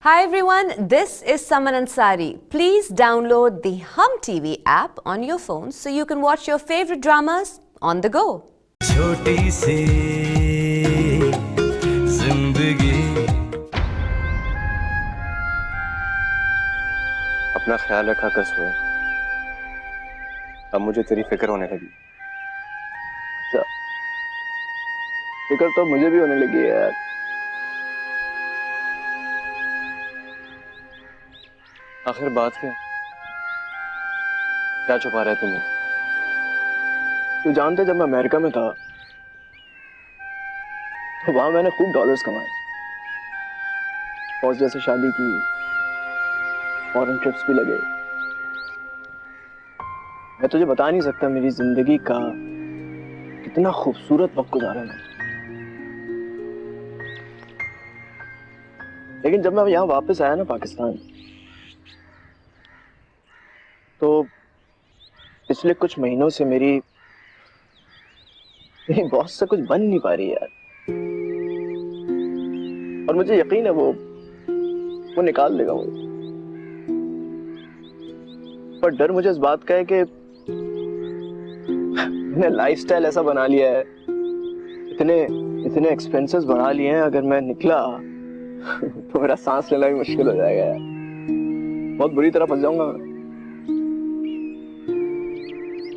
Hi everyone, this is Saman Ansari. Please download the Hum TV app on your phone so you can watch your favorite dramas on the go. छोटी सी जिंदगी। अपना ख्याल रखा कर सोए। अब मुझे तेरी फिक्र होने लगी। अच्छा, फिक्र तो मुझे भी होने लगी है यार। आखिर बात क्या छुपा रहा है तुम्हें? तू जानते जब मैं अमेरिका में था तो वहां मैंने खूब डॉलर्स कमाए, फौज जैसे शादी की, फॉरेन ट्रिप्स भी लगे। मैं तुझे बता नहीं सकता मेरी जिंदगी का कितना खूबसूरत वक्त गुजारा है। लेकिन जब मैं यहाँ वापस आया ना पाकिस्तान, तो पिछले कुछ महीनों से मेरी बॉस से कुछ बन नहीं पा रही यार। और मुझे यकीन है वो निकाल देगा वो। पर डर मुझे इस बात का है कि मैंने लाइफस्टाइल ऐसा बना लिया है, इतने एक्सपेंसेस बढ़ा लिए हैं, अगर मैं निकला तो मेरा सांस लेना भी मुश्किल हो जाएगा यार। बहुत बुरी तरह फंस जाऊंगा मैं।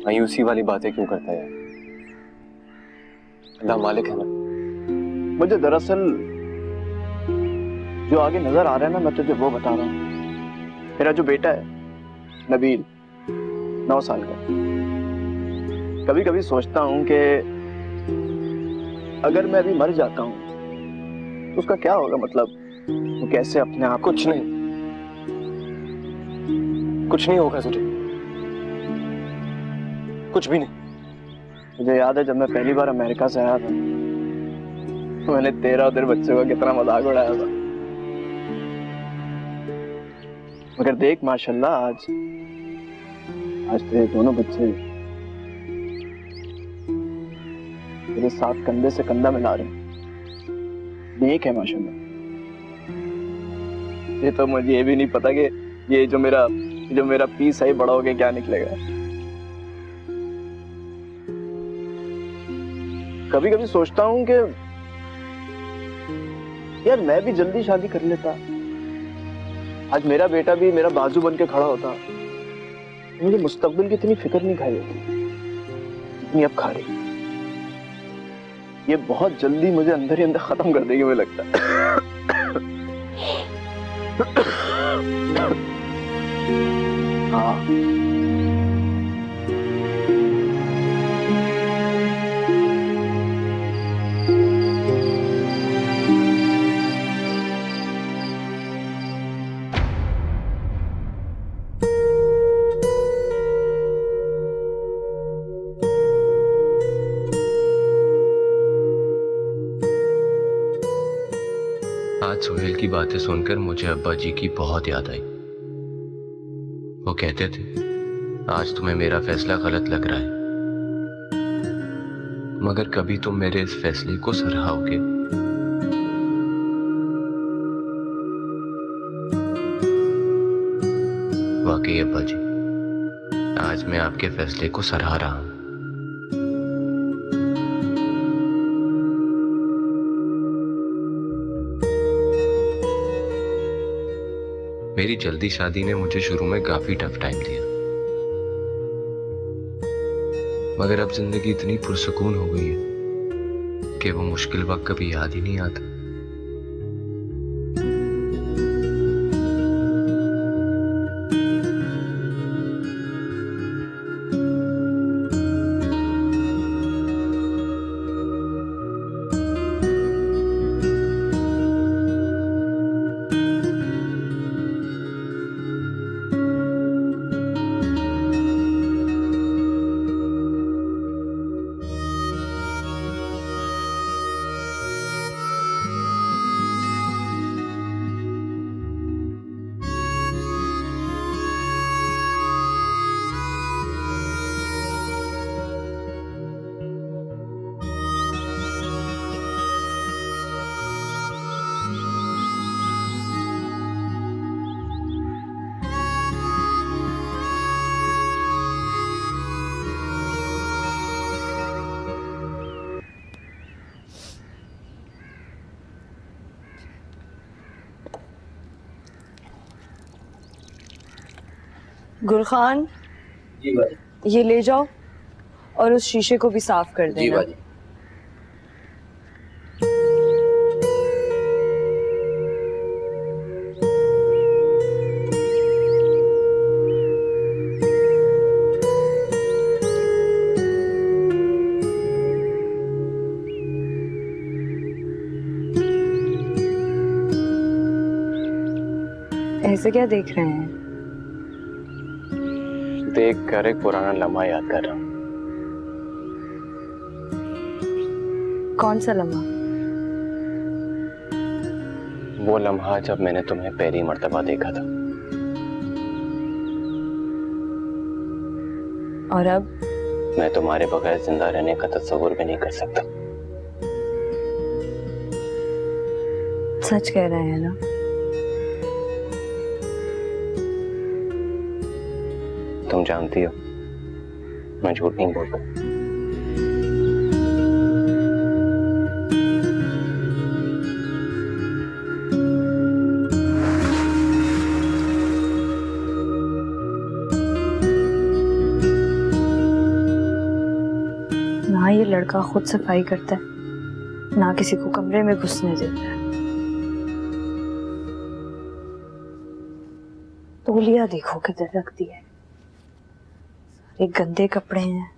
मायूसी वाली बातें क्यों करता है यार? अल्लाह मालिक है ना। मुझे दरअसल जो आगे नजर आ रहा है ना, मैं तुझे वो बता रहा हूँ। मेरा जो बेटा है नबील, 9 साल का, कभी कभी सोचता हूँ कि अगर मैं अभी मर जाता हूँ तो उसका क्या होगा। मतलब वो कैसे अपने आप। कुछ नहीं होगा तुझे, कुछ भी नहीं। मुझे याद है जब मैं पहली बार अमेरिका से आया था, मैंने तेरा और तेरे बच्चों का कितना मजाक उड़ाया था। मगर देख माशाल्लाह, आज तेरे दोनों बच्चे तेरे साथ कंधे से कंधा मिला रहे हैं। नेक है माशाल्लाह। ये तो मुझे ये भी नहीं पता कि ये जो मेरा पीस है बड़ा हो गया क्या निकलेगा। कभी कभी सोचता हूं कि यार मैं भी जल्दी शादी कर लेता, आज मेरा बेटा भी मेरा बाजू बन के खड़ा होता, मुझे मुस्तकबिल की इतनी फिक्र नहीं खाई होती जितनी अब खा रही। ये बहुत जल्दी मुझे अंदर ही अंदर खत्म कर देगी मुझे लगता है। हाँ, आज सोहेल की बातें सुनकर मुझे अब्बा जी की बहुत याद आई। वो कहते थे आज तुम्हें मेरा फैसला गलत लग रहा है, मगर कभी तुम मेरे इस फैसले को सराहोगे। वाकई अब्बा जी, आज मैं आपके फैसले को सराह रहा हूं। मेरी जल्दी शादी ने मुझे शुरू में काफी टफ टाइम दिया, मगर अब जिंदगी इतनी पुरसुकून हो गई है कि वो मुश्किल वक्त कभी याद ही नहीं आता। गुलखान, ये ले जाओ और उस शीशे को भी साफ कर देना। ऐसे क्या देख रहे हैं? देख कर एक पुराना लम्हा याद कर रहा हूँ। कौन सा लम्हा? वो लम्हा जब मैंने तुम्हें पहली मर्तबा देखा था। और अब? मैं तुम्हारे बगैर जिंदा रहने का तस्वुर भी नहीं कर सकता। सच कह रहे हैं ना? तुम जानती हो मैं झूठ नहीं बोलता। ना ये लड़का खुद सफाई करता है, ना किसी को कमरे में घुसने देता है। तौलिया देखो किधर रख दिया है, सारे गंदे कपड़े हैं।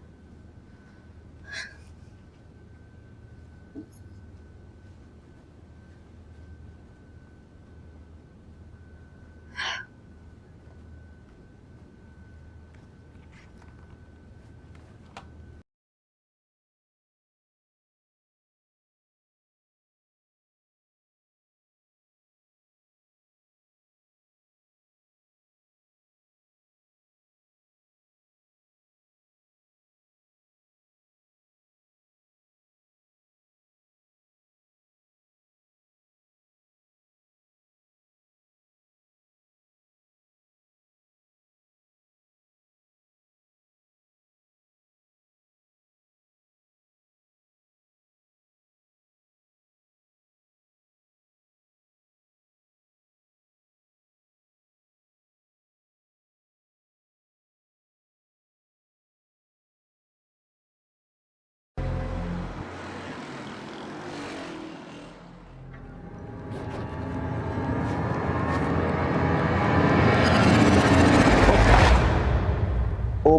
ओ,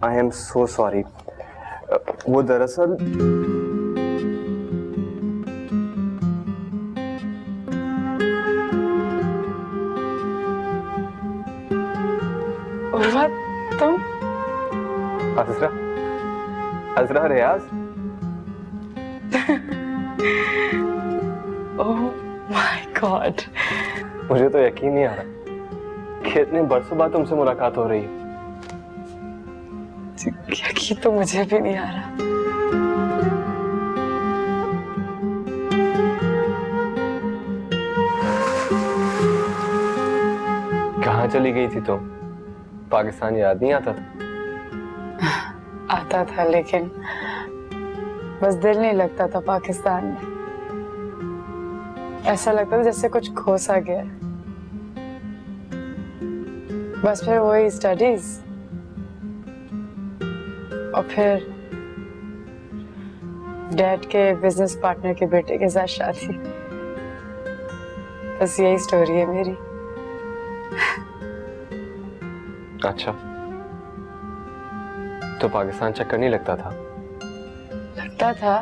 आई एम सो सॉरी। वो दरअसल तुम? अज़रा, अज़रा रियाज। ओह माय गॉड, मुझे तो यकीन नहीं आ रहा कि इतने बरसों बाद तुमसे मुलाकात हो रही है। यकीन तो मुझे भी नहीं आ रहा। कहाँ चली गई थी तुम? पाकिस्तान याद नहीं आता था? आता था, लेकिन बस दिल नहीं लगता था पाकिस्तान में। ऐसा लगता था जैसे कुछ खो सा गया। बस फिर वही स्टडीज और फिर डैड के बिजनेस पार्टनर के बेटे के साथ शादी। बस यही स्टोरी है मेरी। अच्छा, तो पाकिस्तान चक्कर नहीं लगता था? लगता था,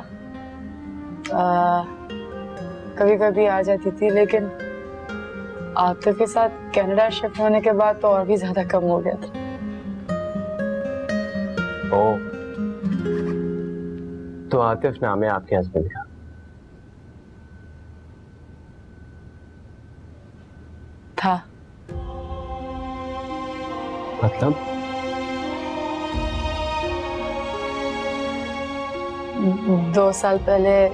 कभी कभी आ जाती थी, लेकिन आतिफ के साथ कनाडा शिफ्ट होने के बाद तो और भी ज्यादा कम हो गया था। ओ, तो आतिफ नाम है आपके हस्बैंड का? था। मतलब? 2 साल पहले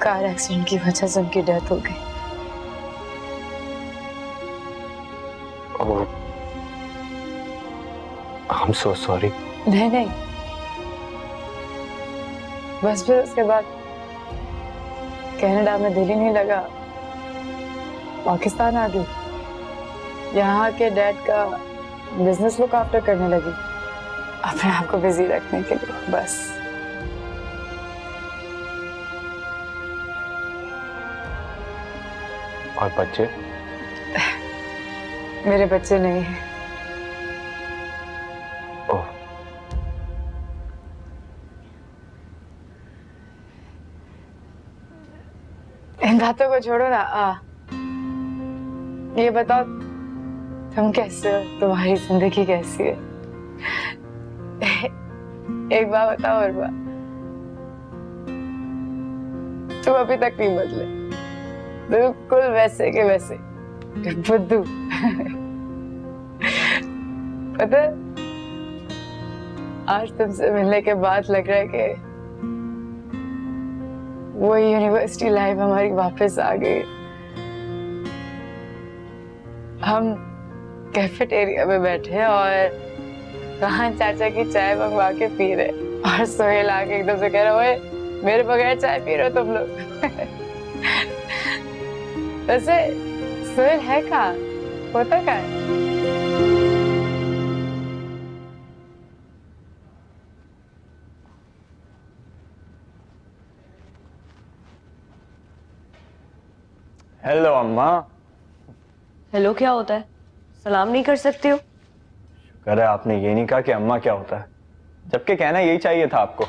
कार एक्सीडेंट की वजह से उनकी डेथ हो गई। ओह, आई एम सो सॉरी। नहीं नहीं, बस फिर उसके बाद कनाडा में दिल ही नहीं लगा, पाकिस्तान आ गई। यहाँ के डैड का बिजनेस लुक आफ्टर करने लगी, अपने आप को बिजी रखने के लिए बस। और बच्चे? मेरे बच्चे नहीं हैं। ओह, इन बातों को छोड़ो ना। ये बताओ तुम कैसे हो, तुम्हारी जिंदगी कैसी है? एक बात बताओ और बात, तुम अभी तक नहीं बदले, बिल्कुल वैसे के वैसे बुद्धू। पता है, आज तुमसे मिलने के बाद लग रहा है कि वो यूनिवर्सिटी लाइफ हमारी वापस आ गई। हम कैफेटेरिया में बैठे और कहाँ चाचा की चाय मंगवा के पी रहे, और सोहेल आके एकदम से कह रहा, ओए मेरे बगैर चाय पी रहे हो तुम लोग? वैसे सोहेल है कहाँ, होता क्या है? हेलो अम्मा। हेलो क्या होता है? सलाम नहीं कर सकते हो? शुक्र है आपने ये नहीं कहा कि अम्मा क्या होता है, जबकि कहना यही चाहिए था आपको।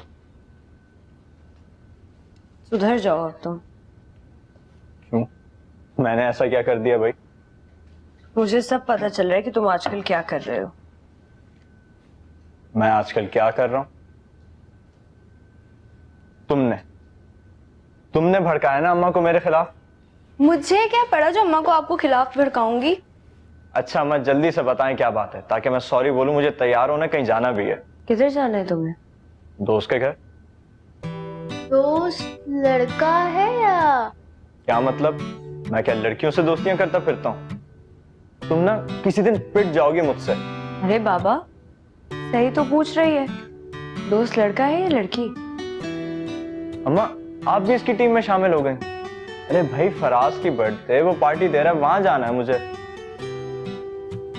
सुधर जाओ अब तुम। क्यों, मैंने ऐसा क्या कर दिया भाई? मुझे सब पता चल रहा है कि तुम आजकल क्या कर रहे हो। मैं आजकल क्या कर रहा हूं? तुमने भड़काया ना अम्मा को मेरे खिलाफ। मुझे क्या पड़ा जो अम्मा को आपको खिलाफ भड़काऊंगी? अच्छा अम्मा जल्दी से बताएं क्या बात है, ताकि मैं सॉरी बोलूं। मुझे तैयार होना, कहीं जाना भी है। किधर जाना है तुम्हें? दोस्त के घर। दोस्त लड़का है या? क्या मतलब? मैं क्या लड़कियों से दोस्तियां करता फिरता हूँ? तुम ना किसी दिन पिट जाओगे मुझसे। अरे बाबा सही तो पूछ रही है, दोस्त लड़का है या लड़की? अम्मा आप भी इसकी टीम में शामिल हो गई। अरे भाई फराज की बर्थडे, वो पार्टी दे रहा है, वहां जाना है मुझे।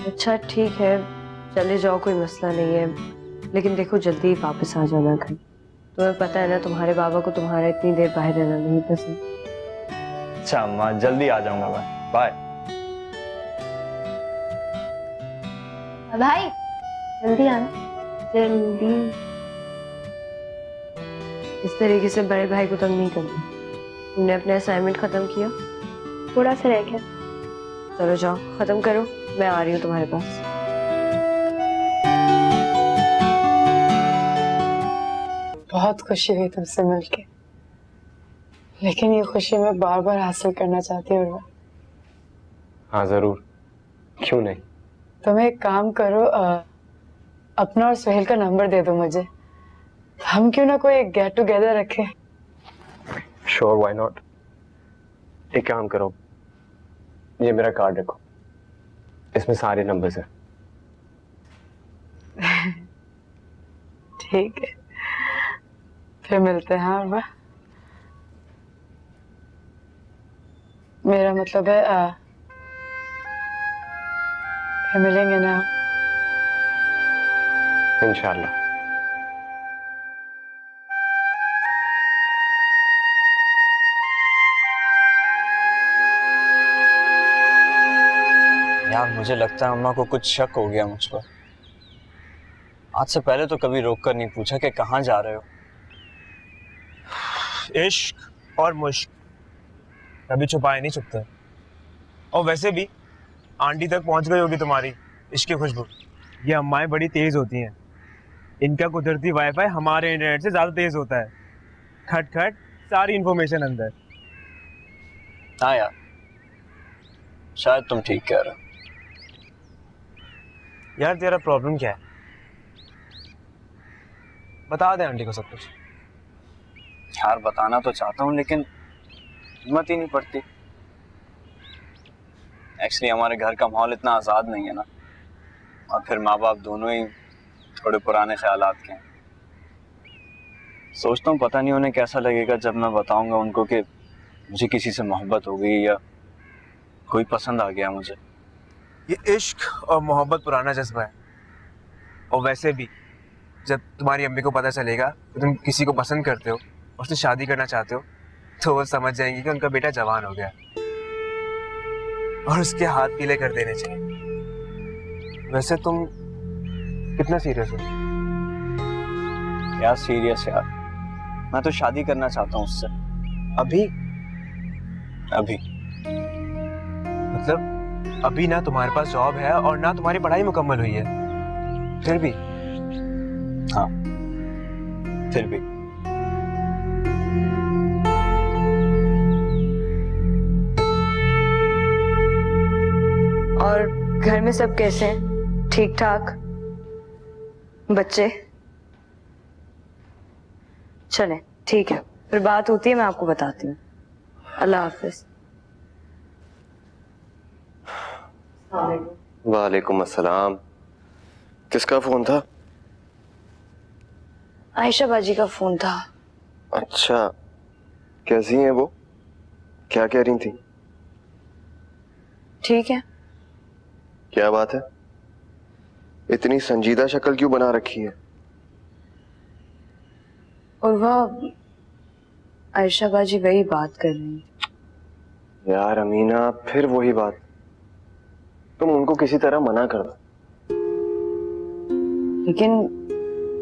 अच्छा ठीक है चले जाओ, कोई मसला नहीं है, लेकिन देखो जल्दी वापस आ जाना घर। तुम्हें पता है ना तुम्हारे बाबा को तुम्हारा इतनी देर बाहर रहना नहीं पसंद। अच्छा अम्मा जल्दी आ जाऊंगा मैं, बाय। भाई जल्दी आना, जल्दी। इस तरीके से बड़े भाई को तंग नहीं करना। तुमने अपने असाइनमेंट खत्म किया? थोड़ा सा रह गया। चलो जाओ खत्म करो, मैं आ रही हूँ तुम्हारे पास। बहुत खुशी हुई तुमसे मिलके, लेकिन ये खुशी मैं बार बार हासिल करना चाहती हूँ। हाँ जरूर, क्यों नहीं। तुम एक काम करो, अपना और सोहेल का नंबर दे दो मुझे, हम क्यों ना कोई गेट टुगेदर रखें। Sure, why not. एक काम करो, ये मेरा कार्ड रखो, इसमें सारे नंबर्स हैं। ठीक है, फिर मिलते हैं। हाँ मेरा मतलब है फिर मिलेंगे ना इंशाल्लाह। यार मुझे लगता है अम्मा को कुछ शक हो गया मुझ पर। आज से पहले तो कभी रोककर नहीं पूछा कि कहाँ जा रहे हो। इश्क और मुश्क कभी छुपाए नहीं छुपते। और वैसे भी आंटी तक पहुंच गई होगी तुम्हारी इश्क की खुशबू। ये अम्माएं बड़ी तेज होती हैं, इनका कुदरती वाईफाई हमारे इंटरनेट से ज्यादा तेज होता है। खट खट सारी इंफॉर्मेशन अंदर। हाँ यार शायद तुम ठीक कह रहे हो। यार तेरा प्रॉब्लम क्या है, बता दे आंटी को सब कुछ। यार बताना तो चाहता हूँ लेकिन हिम्मत ही नहीं पड़ती। एक्चुअली हमारे घर का माहौल इतना आज़ाद नहीं है ना, और फिर माँ बाप दोनों ही थोड़े पुराने ख्यालात के हैं। सोचता हूँ पता नहीं उन्हें कैसा लगेगा जब मैं बताऊंगा उनको कि मुझे किसी से मोहब्बत हो गई या कोई पसंद आ गया मुझे। ये इश्क और मोहब्बत पुराना जज्बा है। और वैसे भी जब तुम्हारी अम्मी को पता चलेगा कि तुम किसी को पसंद करते हो और उससे शादी करना चाहते हो, तो वो समझ जाएंगी कि उनका बेटा जवान हो गया और उसके हाथ पीले कर देने चाहिए। वैसे तुम कितना सीरियस हो? यार सीरियस यार, मैं तो शादी करना चाहता हूँ उससे। अभी? अभी मतलब अभी ना तुम्हारे पास जॉब है और ना तुम्हारी पढ़ाई मुकम्मल हुई है, फिर भी? हाँ, फिर भी। और घर में सब कैसे हैं? ठीक ठाक? बच्चे? चलें, ठीक है, फिर बात होती है, मैं आपको बताती हूँ। अल्लाह हाफिज। वालेकुम अस्सलाम। किसका फोन था? आयशा बाजी का फोन था। अच्छा, कैसी हैं वो? क्या कह रही थी? ठीक है। क्या बात है, इतनी संजीदा शक्ल क्यों बना रखी है? और वह आयशा बाजी वही बात कर रही है। यार अमीना, फिर वही बात। तुम उनको किसी तरह मना कर दो। लेकिन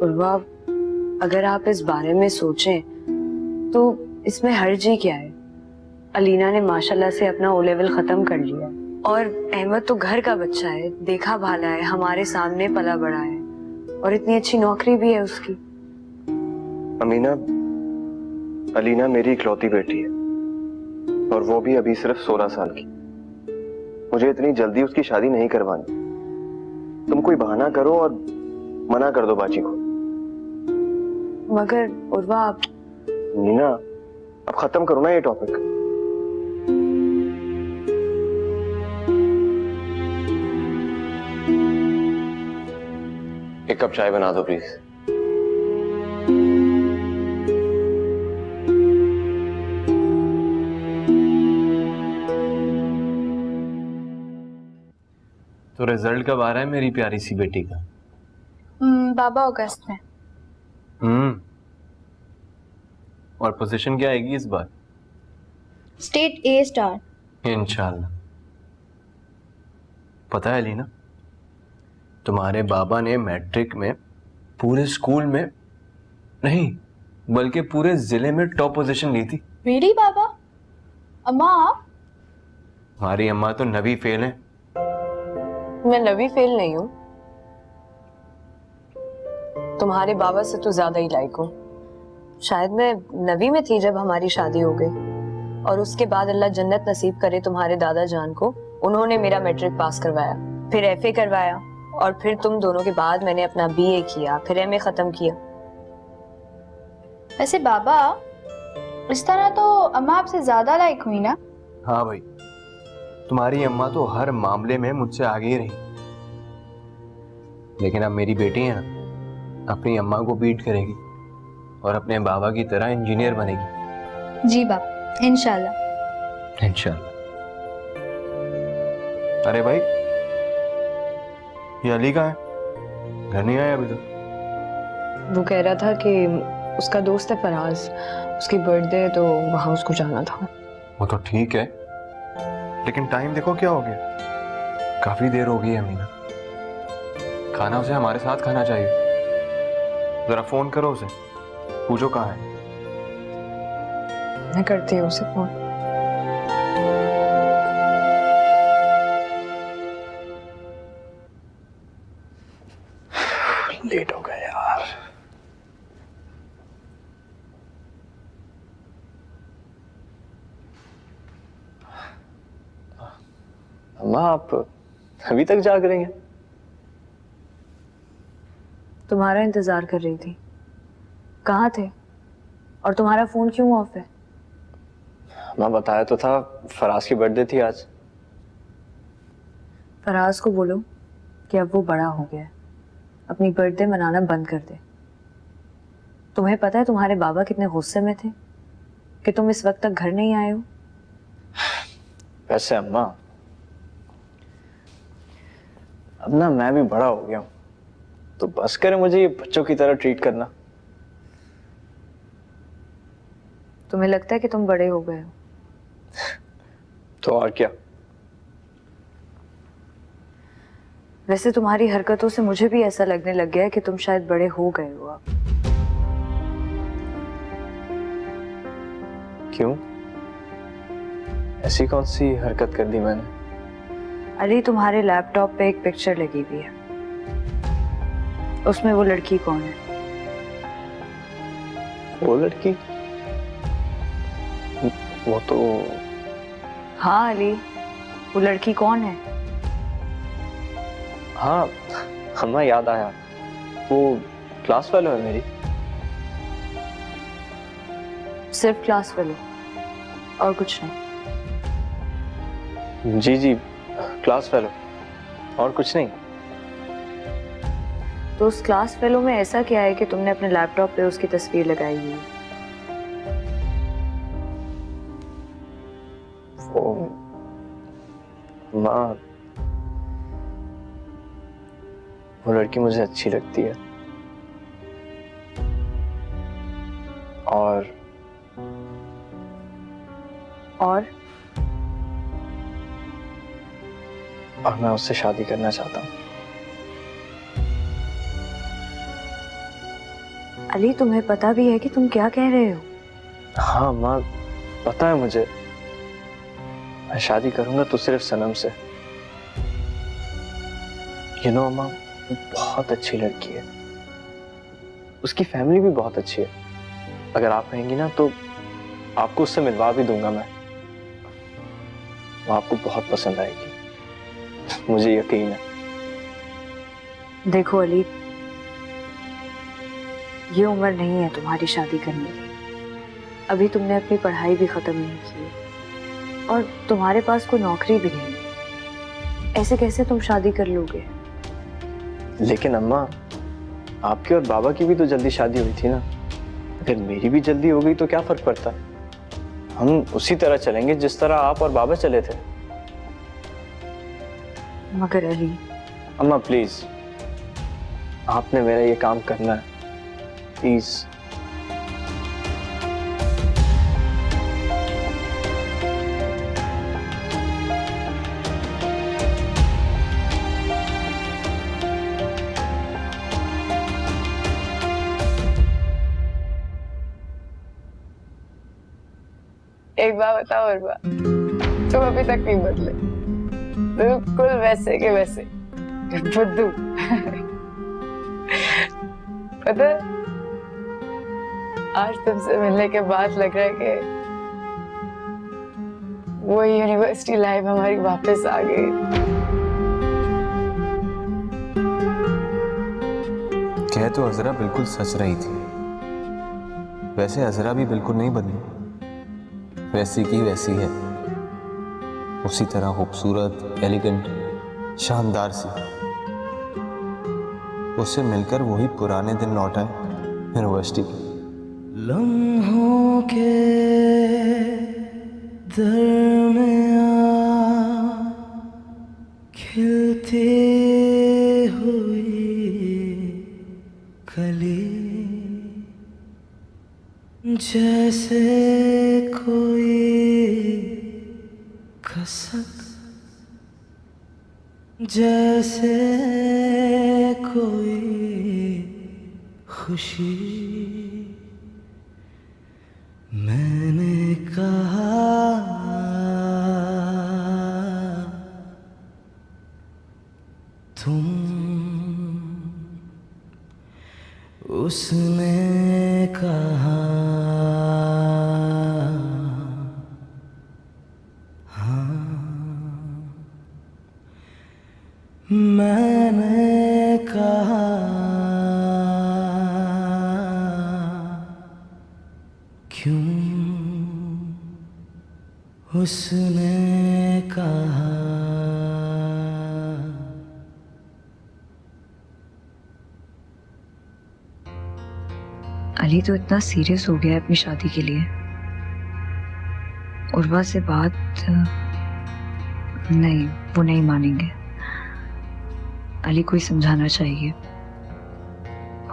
उर्वा, अगर आप इस बारे में सोचें तो इसमें हर्ज ही क्या है? अलीना ने माशाल्लाह से अपना ओ लेवल खत्म कर लिया और अहमद तो घर का बच्चा है, देखा भाला है, हमारे सामने पला बड़ा है और इतनी अच्छी नौकरी भी है उसकी। अमीना, अलीना मेरी इकलौती बेटी है और वो भी अभी सिर्फ 16 साल की। मुझे इतनी जल्दी उसकी शादी नहीं करवानी। तुम कोई बहाना करो और मना कर दो बाजी को। मगर उर्वा, आप नीना, अब खत्म करो ना ये टॉपिक। एक कप चाय बना दो प्लीज। तो रिजल्ट कब आ रहा है मेरी प्यारी सी बेटी का? बाबा अगस्त में। और पोजीशन क्या आएगी इस बार? State A star. इंशाल्लाह। पता है लीना, तुम्हारे बाबा ने मैट्रिक में पूरे स्कूल में नहीं बल्कि पूरे जिले में टॉप पोजीशन ली थी। मेरी बाबा? अम्मा आप? हमारी अम्मा तो नवी फेल है। मैं नवी फेल नहीं हूँ, तुम्हारे बाबा से तो ज्यादा ही लायक हूँ। शायद मैं नवी में थी जब हमारी शादी हो गई और उसके बाद अल्लाह जन्नत नसीब करे तुम्हारे दादा जान को, उन्होंने मेरा मैट्रिक पास करवाया, फिर एफए करवाया और फिर तुम दोनों के बाद मैंने अपना बीए किया, फिर एमए खत्म किया। वैसे बाबा, इस तरह तो अम्मा आपसे ज्यादा लायक हुई ना? हाँ भाई, तुम्हारी अम्मा तो हर मामले में मुझसे आगे ही रही, लेकिन अब मेरी बेटी है ना, अपनी अम्मा को बीट करेगी और अपने बाबा की तरह इंजीनियर बनेगी। जी बाप, इंशाल्लाह। इंशाल्लाह। अरे भाई, ये अली कहाँ है? घर नहीं आया अभी तक? वो कह रहा था कि उसका दोस्त है फराज, उसकी बर्थडे, तो वहां उसको जाना था। वो तो ठीक है, लेकिन टाइम देखो क्या हो गया, काफी देर हो गई है अमीना। खाना उसे हमारे साथ खाना चाहिए। जरा फोन करो उसे, पूछो कहाँ है। मैं करती हूँ उसे फोन। लेट हो गया यार। अम्मा, आप अभी तक जाग रही हैं? तुम्हारा इंतजार कर रही थी। कहाँ थे? और तुम्हारा फोन क्यों ऑफ है? मैं बताया तो था, फराज की बर्थडे थी आज। फराज को बोलो कि अब वो बड़ा हो गया है, अपनी बर्थडे मनाना बंद कर दे। तुम्हें पता है तुम्हारे बाबा कितने गुस्से में थे कि तुम इस वक्त तक घर नहीं आए हो? वैसे अम्मा, अब ना मैं भी बड़ा हो गया हूँ, तो बस करे मुझे ये बच्चों की तरह ट्रीट करना। तुम्हें लगता है कि तुम बड़े हो गए हो? तो और क्या। वैसे तुम्हारी हरकतों से मुझे भी ऐसा लगने लग गया है कि तुम शायद बड़े हो गए हो अब। क्यों? ऐसी कौन सी हरकत कर दी मैंने? अली, तुम्हारे लैपटॉप पे एक पिक्चर लगी हुई है, उसमें वो लड़की कौन है? वो लड़की? वो तो हाँ अली, वो लड़की कौन है? हाँ, हमें याद आया, वो क्लास फेलो है मेरी। सिर्फ क्लास फेलो और कुछ नहीं? जी जी, क्लास फेलो और कुछ नहीं। तो उस क्लास फेलो में ऐसा क्या है कि तुमने अपने लैपटॉप पे उसकी तस्वीर लगाई हुई है? वो माँ, वो लड़की मुझे अच्छी लगती है और मैं उससे शादी करना चाहता हूँ। अली, तुम्हें पता भी है कि तुम क्या कह रहे हो? हाँ माँ, पता है मुझे। मैं शादी करूंगा तो सिर्फ सनम से। यू नो माँ, वो बहुत अच्छी लड़की है, उसकी फैमिली भी बहुत अच्छी है। अगर आप कहेंगी ना तो आपको उससे मिलवा भी दूंगा मैं। वो आपको बहुत पसंद आएगी, मुझे यकीन है। देखो अली, ये उम्र नहीं है तुम्हारी शादी करने की। अभी तुमने अपनी पढ़ाई भी खत्म नहीं की है और तुम्हारे पास कोई नौकरी भी नहीं है। ऐसे कैसे तुम शादी कर लोगे? लेकिन अम्मा, आपकी और बाबा की भी तो जल्दी शादी हुई थी ना। अगर मेरी भी जल्दी हो गई तो क्या फर्क पड़ता? हम उसी तरह चलेंगे जिस तरह आप और बाबा चले थे। मगर अली, अम्मा प्लीज, आपने मेरा ये काम करना है, प्लीज। एक बात बताओ और बात, तुम अभी तक नहीं बदले, बिल्कुल वैसे के वैसे बुद्धू। पता है, आज तुमसे मिलने के बाद लग रहा है कि वो यूनिवर्सिटी लाइफ हमारी वापस आ गई। कह तो अजरा बिल्कुल सच रही थी। वैसे अजरा भी बिल्कुल नहीं बदली, वैसी की वैसी है, उसी तरह खूबसूरत, एलिगेंट, शानदार सी। उससे मिलकर वही पुराने दिन लौट आए यूनिवर्सिटी के। लम्हों के दरमियां खिलती हुई कली, जैसे कोई कसक, जैसे कोई खुशी। मैंने कहा तुम, उसने कहा मैंने कहा क्यों, उसने कहा। अली तो इतना सीरियस हो गया है अपनी शादी के लिए। उर्वा से बात नहीं, वो नहीं मानेंगे। अली को ही समझाना चाहिए।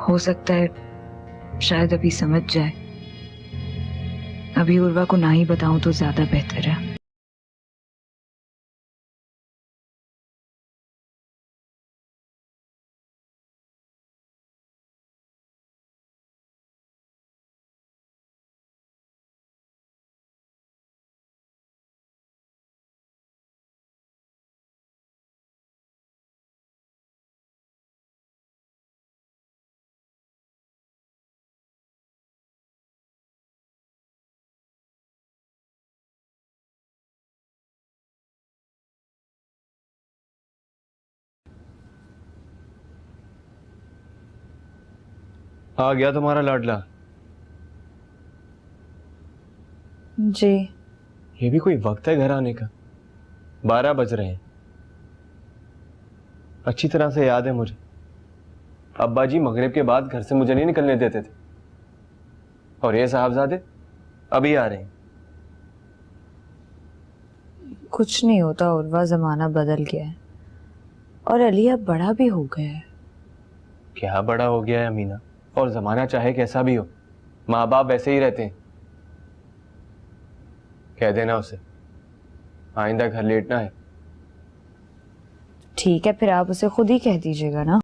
हो सकता है शायद अभी समझ जाए। अभी उर्वा को ना ही बताऊं तो ज्यादा बेहतर है। आ गया तुम्हारा लाडला। जी। ये भी कोई वक्त है घर आने का? 12 बज रहे हैं। अच्छी तरह से याद है मुझे, अब्बा जी मगरिब के बाद घर से मुझे नहीं निकलने देते थे, और ये साहबजादे अभी आ रहे हैं। कुछ नहीं होता उर्वा, जमाना बदल गया है और अली अब बड़ा भी हो गया है। क्या बड़ा हो गया है अमीना? और जमाना चाहे कैसा भी हो, माँ बाप वैसे ही रहते हैं। कह देना उसे आइंदा घर लेटना है। ठीक है, फिर आप उसे खुद ही कह दीजिएगा ना।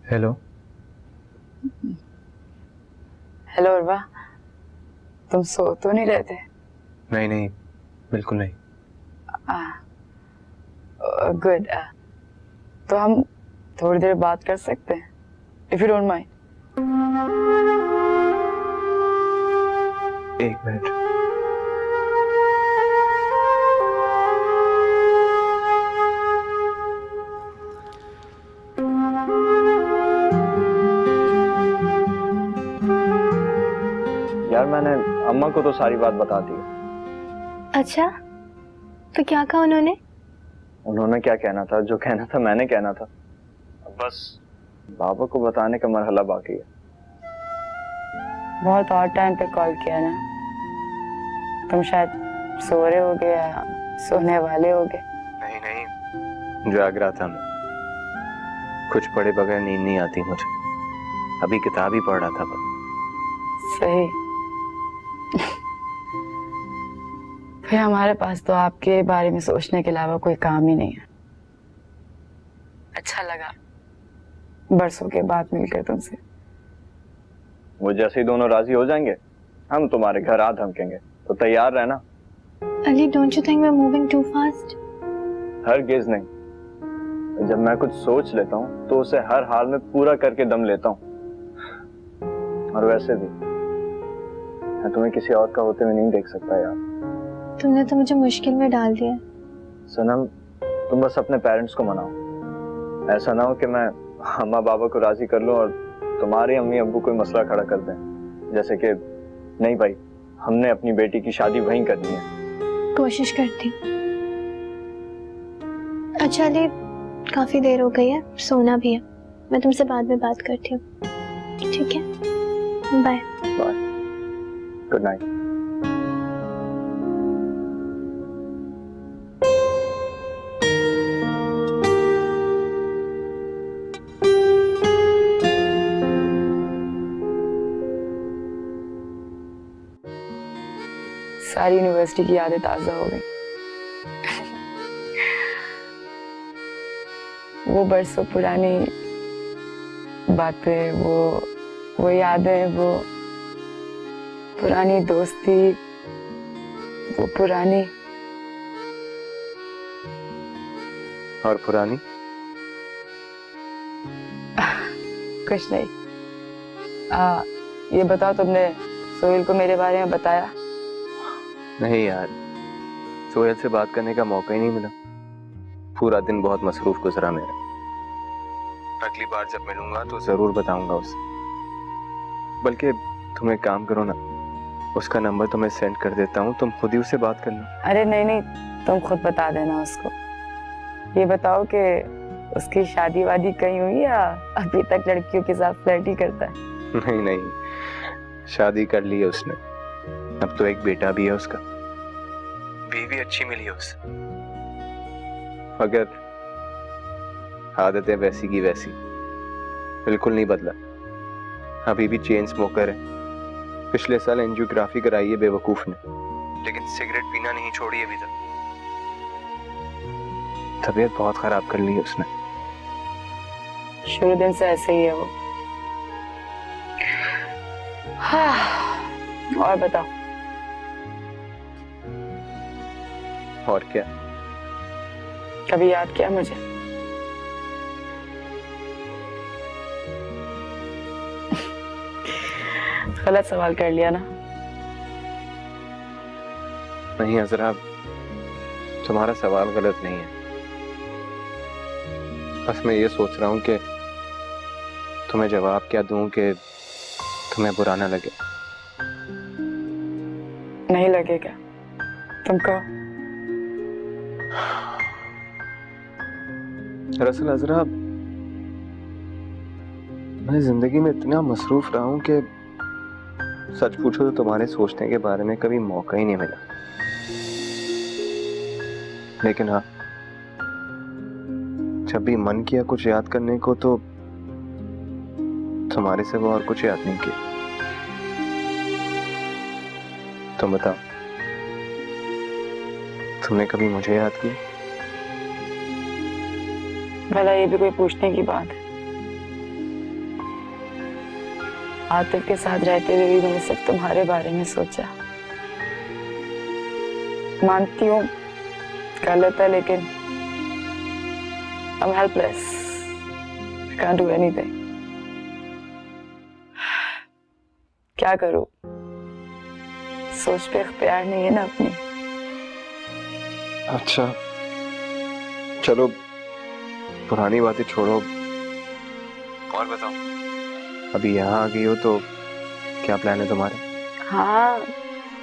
हेलो। हेलो उर्वा, तुम सो तो नहीं रहे थे? नहीं नहीं, बिल्कुल नहीं। गुड। तो हम थोड़ी देर बात कर सकते हैं, इफ यू डोंट माइंड। एक मिनट। यार मैंने अम्मा को तो सारी बात बता दी। अच्छा, तो क्या कहा उन्होंने? उन्होंने क्या कहना था, जो कहना था मैंने कहना था। अब बस बाबा को बताने का मरहला बाकी है। बहुत और टाइम पे कॉल किया ना, तुम शायद सो रहे होगे या सोने वाले होगे। नहीं नहीं, जाग रहा था मैं। कुछ पढ़े बगैर नींद नहीं आती मुझे। अभी किताब ही पढ़ रहा था बस। सही। फिर हमारे पास तो आपके बारे में सोचने के अलावा कोई काम ही नहीं है। अच्छा लगा बरसों के बाद मिलकर तुमसे। वो जैसे ही दोनों राजी हो जाएंगे हम तुम्हारे घर आ धमकेंगे, तो तैयार रहना। Ali, don't you think we're moving too fast? हरगिज़ नहीं। जब मैं कुछ सोच लेता हूँ तो उसे हर हाल में पूरा करके दम लेता हूँ। और वैसे भी मैं तुम्हें किसी और का होते हुए नहीं देख सकता यार। तुमने तो मुझे मुश्किल में डाल दिया। सनम, तुम बस अपने पेरेंट्स को मनाओ। ऐसा ना हो कि मैं अम्मा बाबा को राजी कर लूं और तुम्हारी अम्मी अब्बू कोई मसला खड़ा कर दें, जैसे कि नहीं भाई हमने अपनी बेटी की शादी वहीं करनी है। कोशिश करती हूँ। अच्छा अली, काफी देर हो गई है, सोना भी है। मैं तुमसे बाद में बात करती हूँ, ठीक है? बाय। Bye, good night. सारी यूनिवर्सिटी की यादें ताजा हो गई। वो बरसों पुरानी बातें, वो यादें, वो पुरानी दोस्ती, वो पुरानी और पुरानी कुछ नहीं। ये बताओ, तुमने सोहेल को मेरे बारे में बताया? नहीं यार, सोहेल से बात करने का मौका ही नहीं मिला। पूरा दिन बहुत मसरूफ गुजरा मेरा। अगली बार जब मिलूंगा तो जरूर बताऊंगा उसे। बल्कि तुम एक काम करो ना, उसका नंबर तुम्हें सेंड कर देता हूँ, तुम खुद ही उससे बात कर लो। अरे नहीं नहीं, तुम खुद बता देना उसको। ये बताओ कि उसकी शादी वादी कहीं हुई या अभी तक लड़कियों के साथ फ्लर्ट ही करता है? नहीं नहीं, शादी कर ली है उसने। अब तो एक बेटा भी है उसका। बीवी अच्छी मिली है उसे, मगर आदतें वैसी की वैसी, बिल्कुल नहीं बदला। अभी भी चेन स्मोकर है। पिछले साल एंजियोग्राफी कराई है बेवकूफ ने, लेकिन सिगरेट पीना नहीं छोड़ी अभी तक। तबीयत बहुत खराब कर ली है उसने। शुरू दिन से ऐसे ही है वो। हाँ, और बताओ। और क्या? कभी याद किया मुझे? गलत सवाल कर लिया ना? नहीं अजरा, तुम्हारा सवाल गलत नहीं है। बस मैं ये सोच रहा हूँ कि तुम्हें जवाब क्या दूं कि तुम्हें बुरा ना लगे। नहीं लगेगा, तुम कहो। दरअसल अजरा, मैं जिंदगी में इतना मसरूफ रहा हूं कि सच पूछो तो तुम्हारे सोचने के बारे में कभी मौका ही नहीं मिला। लेकिन हाँ, जब भी मन किया कुछ याद करने को तो तुम्हारे से वो और कुछ याद नहीं किया। तुम बताओ, तुमने कभी मुझे याद किया? भला ये भी कोई पूछने की बात है? आतिफ के साथ रहते हुए भी मैंने सिर्फ तुम्हारे बारे में सोचा। मानती हूँ गलत है, लेकिन I'm helpless. I can't do anything. क्या करूं? सोच पे इख्तियार नहीं है ना अपनी। अच्छा चलो, पुरानी बातें छोड़ो और बताओ, अभी यहाँ आ गई हो तो क्या प्लान है तुम्हारा? हाँ,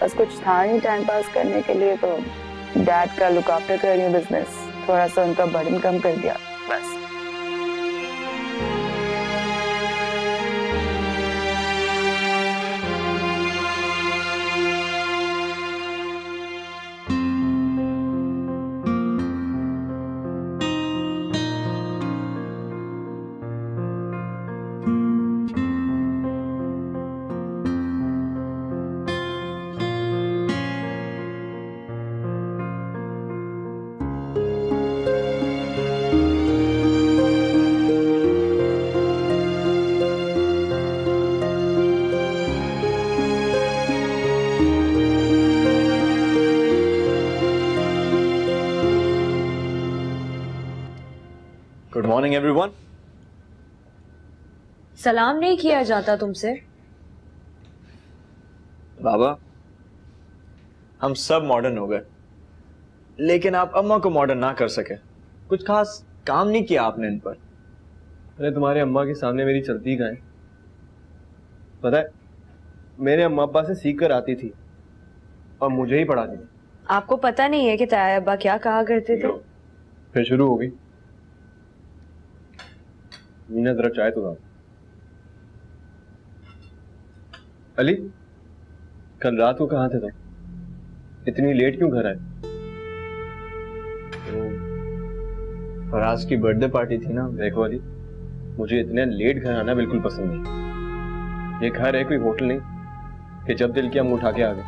बस कुछ था नहीं टाइम पास करने के लिए, तो डैड का लुक आफ्टर कर रही हूँ बिजनेस। थोड़ा सा उनका बर्डन कम कर दिया बस। Good morning everyone. सलाम नहीं किया जाता तुमसे? बाबा, हम सब मॉडर्न हो गए, लेकिन आप अम्मा को मॉडर्न ना कर सके। कुछ खास काम नहीं किया आपने इन पर। अरे तुम्हारे अम्मा के सामने मेरी चलती कहाँ है? पता है, मेरे अम्मा अब्बा से सीख कर आती थी और मुझे ही पढ़ाती थी। आपको पता नहीं है कि ताया अब्बा क्या कहा करते थे? फिर शुरू हो गई। मीना जरा चाय तो लाओ। अली, कल रात को कहाँ थे तुम? इतनी लेट क्यों घर आए? फराज की बर्थडे पार्टी थी ना। देखो अली, मुझे इतने लेट घर आना बिल्कुल पसंद नहीं। ये घर है कोई होटल नहीं कि जब दिल किया मुंह उठा के आ गए।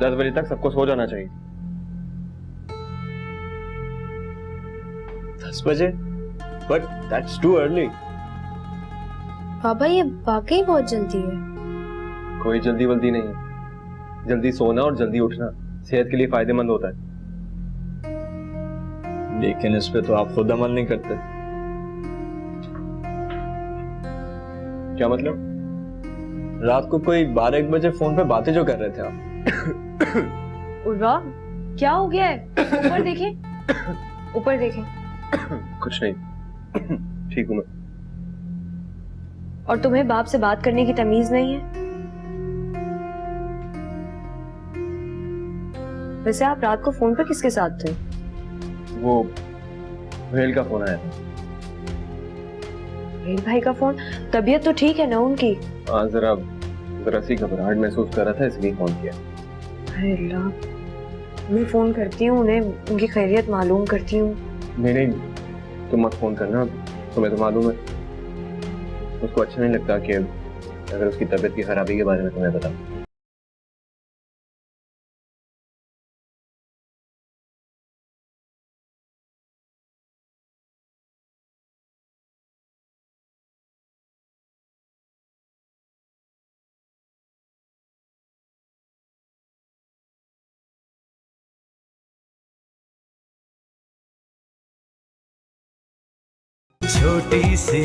10 बजे तक सबको सो जाना चाहिए। 10 बजे? But that's too early. पापा ये वाकई बहुत जल्दी है। कोई जल्दी वल्दी नहीं है। जल्दी सोना और जल्दी उठना सेहत के लिए फायदेमंद होता है। लेकिन इस पे तो आप खुद अमल नहीं करते। क्या मतलब? रात को कोई 12-1 बजे फोन पे बातें जो कर रहे थे आप। उर्वा, क्या हो गया है? ऊपर देखें, ऊपर देखें। कुछ नहीं, ठीक हूं मैं। और तुम्हें बाप से बात करने की तमीज नहीं है? वैसे आप रात को फोन पर किसके साथ थे? वो भेल का फोन आया था। भेल भाई का फोन? तबीयत तो ठीक है ना उनकी? हाँ, जरा सी घबराहट महसूस कर रहा था, इसलिए फोन किया। अरे अल्लाह, मैं फोन करती हूँ उन्हें, उनकी खैरियत मालूम करती हूँ। नहीं, तुम मत फोन करना। तुम्हें तो मालूम है उसको अच्छा नहीं लगता कि अगर उसकी तबीयत की खराबी के बारे में तुम्हें बताऊं। छोटी सी